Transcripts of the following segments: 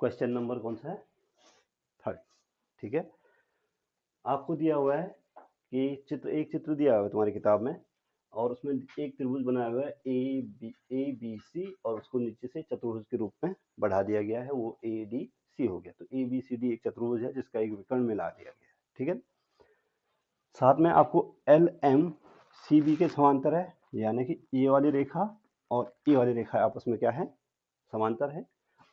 Question number कौन सा है? 3rd। ठीक है, आपको दिया हुआ है कि एक चित्र दिया हुआ है तुम्हारी किताब में, और उसमें एक त्रिभुज बनाया हुआ है ए बी सी, और उसको नीचे से चतुर्भुज के रूप में बढ़ा दिया गया है, वो ए डी सी हो गया। तो ए बी सी डी एक चतुर्भुज है जिसका एक विकर्ण मिला दिया गया है। ठीक है, साथ में आपको एल एम सी बी के समांतर है, यानी कि ये वाली रेखा और ये वाली रेखा आपस में क्या है? समांतर है।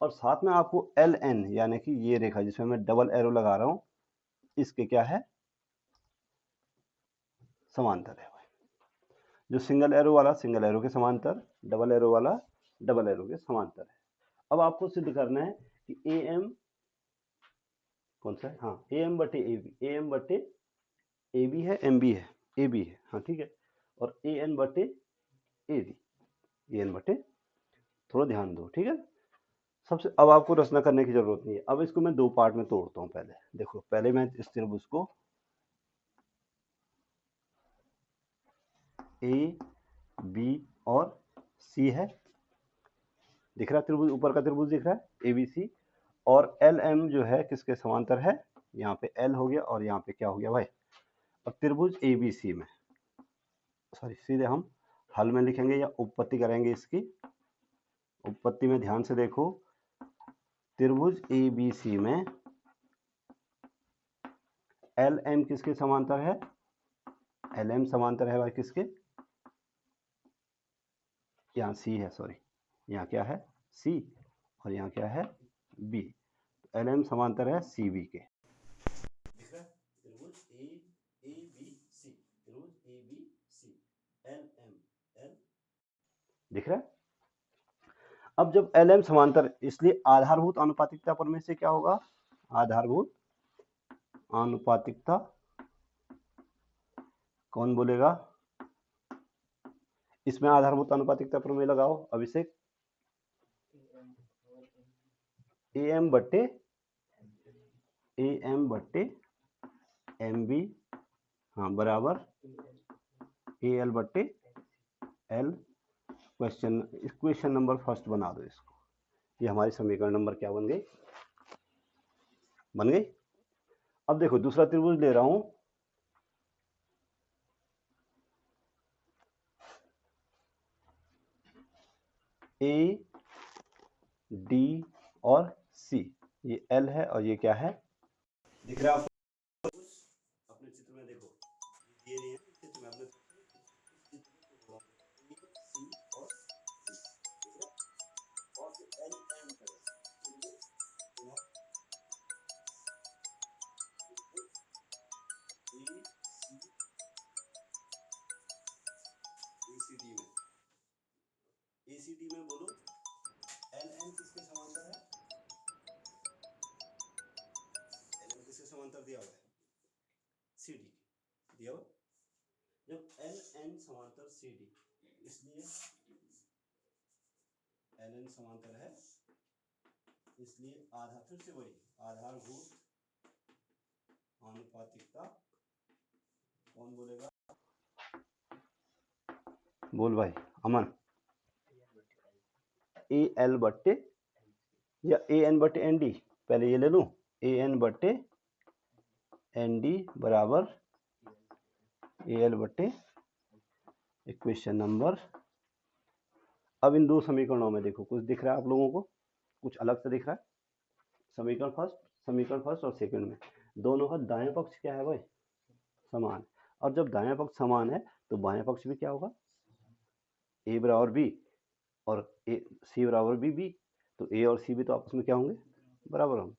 और साथ में आपको एल एन यानी कि ये रेखा जिसमें मैं डबल एरो लगा रहा हूं, इसके क्या है? समांतर है। जो सिंगल एरो वाला सिंगल एरो के समांतर, डबल एरो वाला डबल एरो के समांतर है। अब आपको सिद्ध करना है कि ए एम कौन सा है? हाँ, ए एम बटे ए बी, ए एम बटे ए बी है, एम बी है, ए बी है, हाँ ठीक है, और ए एन बटे ए डी, ए एन बटे, थोड़ा ध्यान दो। ठीक है, सबसे अब आपको रचना करने की जरूरत नहीं है। अब इसको मैं दो पार्ट में तोड़ता हूँ। पहले देखो, पहले मैं इस त्रिभुज को ए बी और सी है, दिख रहा है त्रिभुज, ऊपर का त्रिभुज दिख रहा है ए बी सी, और एल एम जो है किसके समांतर है? यहाँ पे एल हो गया और यहाँ पे क्या हो गया भाई? अब त्रिभुज ए बी सी में, सॉरी सीधे हम हल में लिखेंगे या उपपत्ति करेंगे इसकी। उपपत्ति में ध्यान से देखो, त्रिभुज ए बी सी में एल एम किसके समांतर है? एल एम समांतर है भाई किसके? यहाँ सी है, सॉरी यहाँ क्या है? सी, और यहाँ क्या है? बी। एल एम समांतर है सी बी के। दिख रहा है? त्रिभुज ए बी सी, त्रिभुज A B C, L M, L, दिख रहा है? अब जब एल एम समांतर, इसलिए आधारभूत आनुपातिकता प्रमेय से क्या होगा? आधारभूत आनुपातिकता, कौन बोलेगा? इसमें आधारभूत आनुपातिकता प्रमेय लगाओ अभिषेक। ए एम बट्टे एम बी, हाँ, बराबर ए एल बट्टे एल। इक्वेशन नंबर फर्स्ट बना दो इसको। ये हमारी समीकरण नंबर क्या बन गई? बन गई। अब देखो दूसरा त्रिभुज ले रहा हूं, ए डी और सी, ये एल है और ये क्या है? दिख रहा है आपको? अपने चित्र में देखो, ये नहीं है चित्र में, अपने सी और एल एम एसीडी में बोलो, एल एम किसके समांतर है? एल एम किसके समांतर दिया हुआ है? सी डी दिया हुआ। जब एल एन समांतर सी डी, इसलिए एल एन समांतर है, इसलिए आधार, फिर से वही आधारभूत आनुपातिकता, कौन बोलेगा? बोल भाई अमन। ए एल बट्टे या ए एन बट्टे एन डी, पहले ये ले लूं, ए एन बट्टे एन डी बराबर ए एल बट्टे, इक्वेशन नंबर। अब इन दो समीकरणों में देखो, कुछ दिख रहा है आप लोगों को? कुछ अलग से दिख रहा है? समीकरण फर्स्ट और सेकंड में दोनों का दायां पक्ष क्या है भाई? समान। और जब दायां पक्ष समान है तो बायां पक्ष भी क्या होगा? ए बराबर बी और ए सी बराबर बी, तो ए और सी भी तो आपस में क्या होंगे? बराबर होंगे।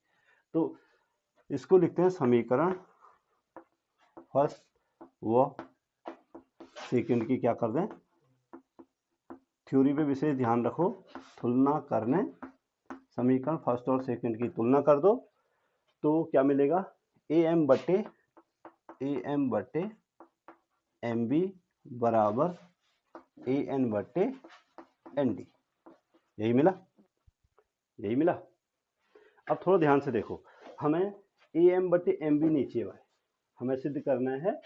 तो इसको लिखते हैं समीकरण फर्स्ट व सेकंड की क्या कर दें? थ्योरी पे विशेष ध्यान रखो, तुलना करने, समीकरण फर्स्ट और सेकंड की तुलना कर दो, तो क्या मिलेगा? ए एम बटे एम बी बराबर ए एन बटे एन डी, यही मिला। अब थोड़ा ध्यान से देखो, हमें ए एम बटे एम बी नहीं चाहिए भाई, हमें सिद्ध करना है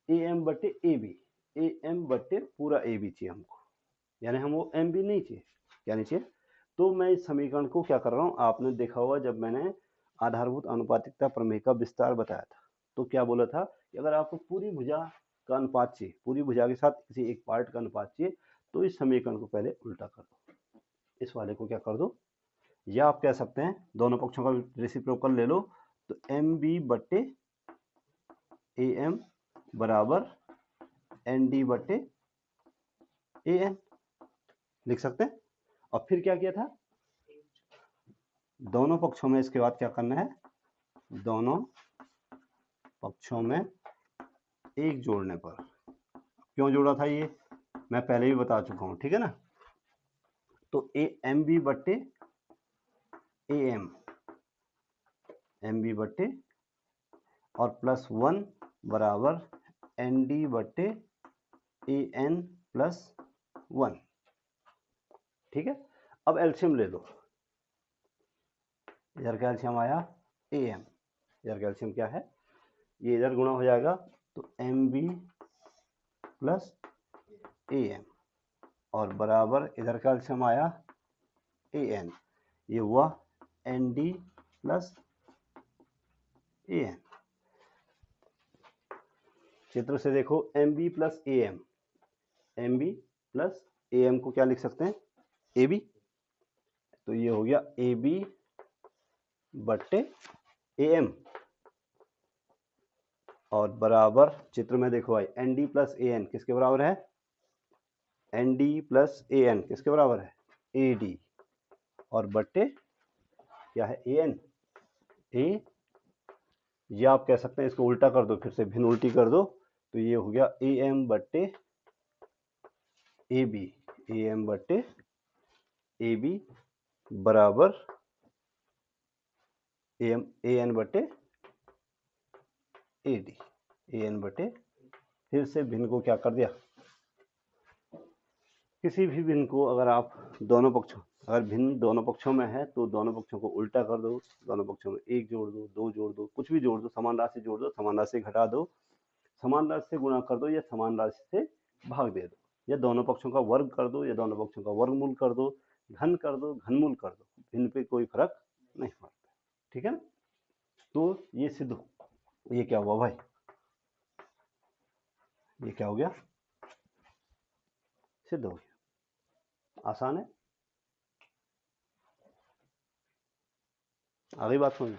ए एम बटे ए बी, ए एम बटे पूरा ए बी चाहिए हमको, यानी हम वो एम बी नहीं चाहिए। क्या नहीं चाहिए? तो मैं इस समीकरण को क्या कर रहा हूँ, आपने देखा होगा जब मैंने आधारभूत आनुपातिकता प्रमेय का विस्तार बताया था, तो क्या बोला था कि अगर आपको पूरी भुजा का अनुपात चाहिए, पूरी भुजा के साथ किसी एक पार्ट का अनुपात चाहिए, तो इस समीकरण को पहले उल्टा कर दो, इस वाले को क्या कर दो, या आप कह सकते हैं दोनों पक्षों का रेसिप्रोकल ले लो, तो एम बी बट्टे ए एम बराबर एन डी बट्टे ए एन लिख सकते हैं। और फिर क्या किया था, दोनों पक्षों में इसके बाद क्या करना है, दोनों पक्षों में एक जोड़ने पर, क्यों जोड़ा था ये मैं पहले भी बता चुका हूं, ठीक है ना। तो ए एम बी बट्टे ए एम बी बट्टे और प्लस 1 बराबर एन डी बट्टे ए एन प्लस 1, ठीक है। अब एलसीएम ले लो, इधर का एलसीएम आया ए एम, इधर का एलसीएम क्या है, ये इधर गुणा हो जाएगा, तो M B plus A M और बराबर इधर का एलसीएम आया ए एन, ये हुआ N D plus A N. चित्र से देखो M B plus A M B plus A M को क्या लिख सकते हैं, ए बी, तो ये हो गया ए बी बट्टे ए एम और बराबर चित्र में देखो भाई N D plus A N किसके बराबर है, N D plus A N किसके बराबर है, ए डी, और बट्टे क्या है ए एन, ए, या आप कह सकते हैं इसको उल्टा कर दो, फिर से भिन्न उल्टी कर दो, तो ये हो गया ए एम बट्टे ए बी, ए एम बट्टे ए बी बराबर ए एन बट्टे ए डी, ए एन बटे, फिर से भिन्न को क्या कर दिया, किसी भी भिन्न को अगर आप दोनों पक्षों, अगर भिन्न दोनों पक्षों में है तो दोनों पक्षों को उल्टा कर दो, दोनों पक्षों में एक जोड़ दो, दो जोड़ दो, कुछ भी जोड़ दो, समान राशि जोड़ दो, समान राशि घटा दो, समान राशि से गुणा कर दो या समान राशि से भाग दे दो, या दोनों पक्षों का वर्ग कर दो या दोनों पक्षों का वर्गमूल कर दो, घन कर दो, घनमूल कर दो, भिन्न पे कोई फर्क नहीं पड़ता, ठीक है ना। तो ये सिद्ध, ये क्या हुआ भाई, ये क्या हो गया, सिद्ध हो गया, आसान है, आगे बात समझ।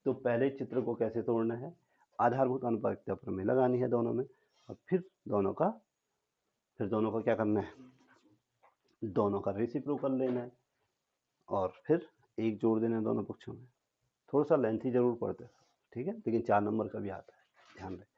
तो पहले चित्र को कैसे तोड़ना है, आधारभूत आनुपातिकता प्रमेय लगानी है दोनों में, और फिर दोनों का क्या करना है, दोनों का रेसिप्रोकल लेना है और फिर एक जोड़ देना है दोनों पक्षों में। थोड़ा सा लेंथी जरूर पड़ता है, ठीक है, लेकिन 4 नंबर का भी आता है, ध्यान रखें।